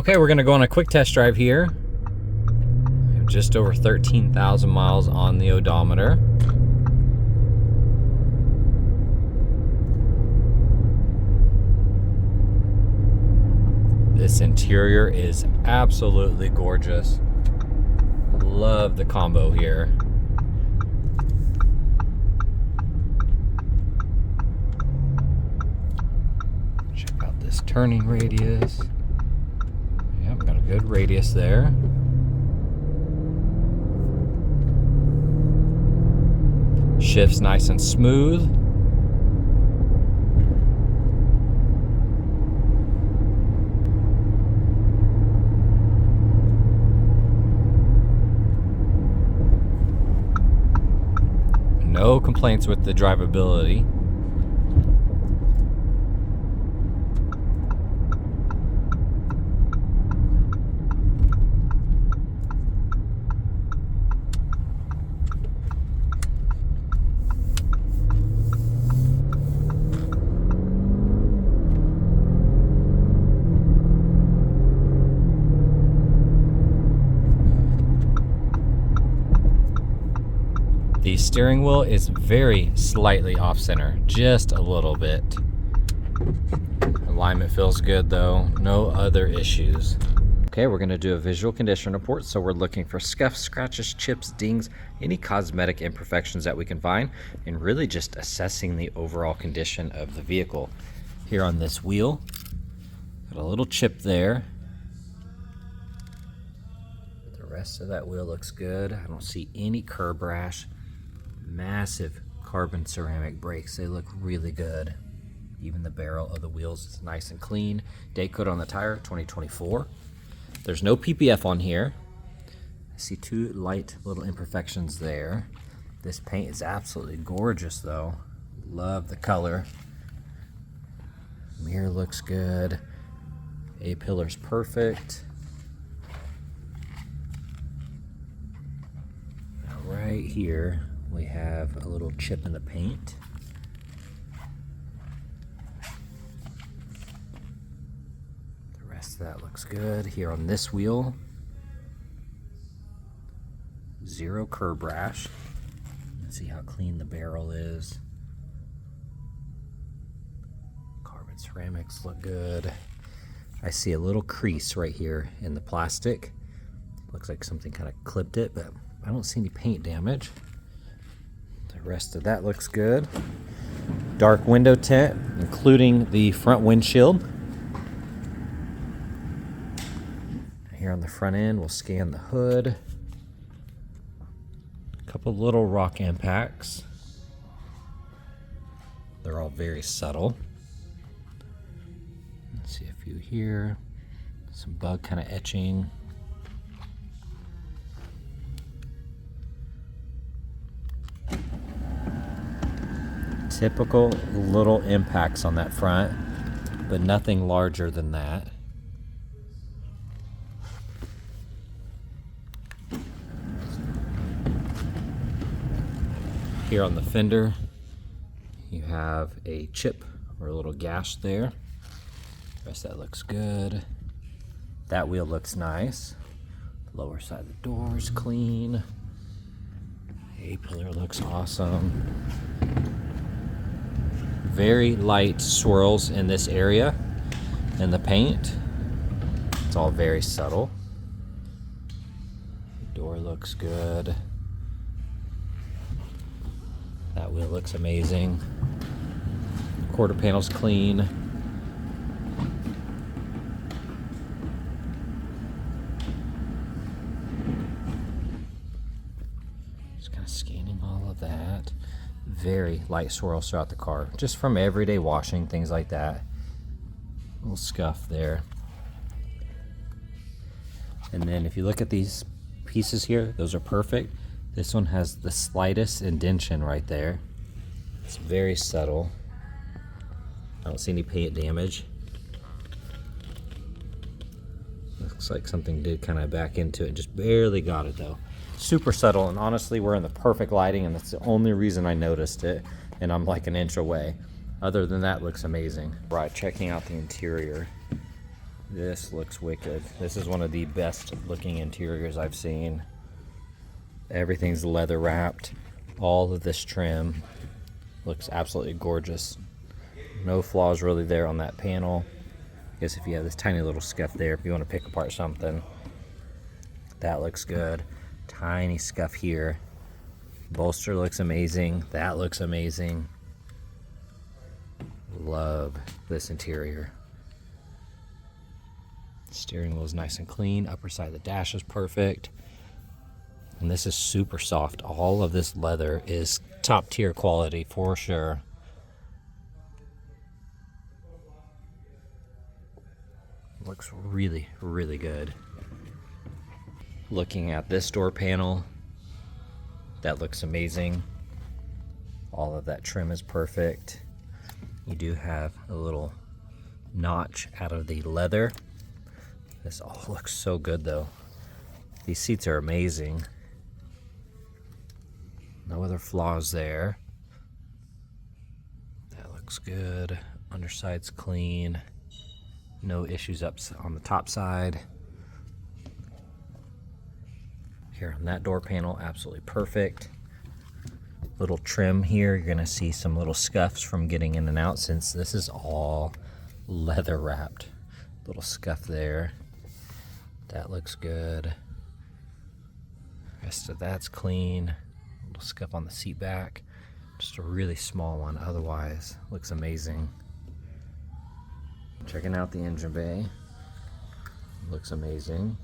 Okay, we're gonna go on a quick test drive here. We have just over 13,000 miles on the odometer. This interior is absolutely gorgeous. Love the combo here. Check out this turning radius. Yep, got a good radius there. Shifts nice and smooth. No complaints with the drivability. The steering wheel is very slightly off center, just a little bit. Alignment feels good though, no other issues. Okay, we're gonna do a visual condition report. So we're looking for scuffs, scratches, chips, dings, any cosmetic imperfections that we can find, and really just assessing the overall condition of the vehicle. Here on this wheel, got a little chip there. The rest of that wheel looks good. I don't see any curb rash. Massive carbon ceramic brakes, they look really good. Even the barrel of the wheels is nice and clean. Date code on the tire, 2024. There's no PPF on here. I see two light little imperfections there. This paint is absolutely gorgeous though. Love the color. Mirror looks good. A-pillar's perfect. Now right here, we have a little chip in the paint. The rest of that looks good. Here on this wheel, zero curb rash. Let's see how clean the barrel is. Carbon ceramics look good. I see a little crease right here in the plastic. Looks like something kind of clipped it, but I don't see any paint damage. The rest of that looks good. Dark window tint, including the front windshield. Here on the front end, we'll scan the hood. A couple little rock impacts. They're all very subtle. Let's see a few here. Some bug kind of etching. Typical little impacts on that front, but nothing larger than that. Here on the fender, you have a chip or a little gash there. The rest of that looks good. That wheel looks nice. Lower side of the door is clean. A-pillar looks awesome. Very light swirls in this area in the paint. It's all very subtle. The door looks good. That wheel looks amazing. Quarter panel's clean. Just kind of scanning all of that. Very light swirls throughout the car, just from everyday washing, things like that. A little scuff there. And then if you look at these pieces here, those are perfect. This one has the slightest indentation right there. It's very subtle. I don't see any paint damage. Looks like something did kind of back into it, just barely got it though. Super subtle, and honestly we're in the perfect lighting and that's the only reason I noticed it, and I'm like an inch away. Other than that, looks amazing. Right, checking out the interior. This looks wicked. This is one of the best looking interiors I've seen. Everything's leather wrapped. All of this trim looks absolutely gorgeous. No flaws really there on that panel. I guess if you have this tiny little scuff there, if you want to pick apart something, that looks good. Tiny scuff here. Bolster looks amazing. That looks amazing. Love this interior. Steering wheel is nice and clean. Upper side of the dash is perfect. And this is super soft. All of this leather is top tier quality for sure. Looks really, really good. Looking at this door panel, that looks amazing. All of that trim is perfect. You do have a little notch out of the leather. This all looks so good though. These seats are amazing. No other flaws there. That looks good. Underside's clean. No issues up on the top side. Here on that door panel, absolutely perfect. Little trim here. You're gonna see some little scuffs from getting in and out since this is all leather wrapped. Little scuff there. That looks good. Rest of that's clean. Little scuff on the seat back. Just a really small one. Otherwise, looks amazing. Checking out the engine bay. Looks amazing.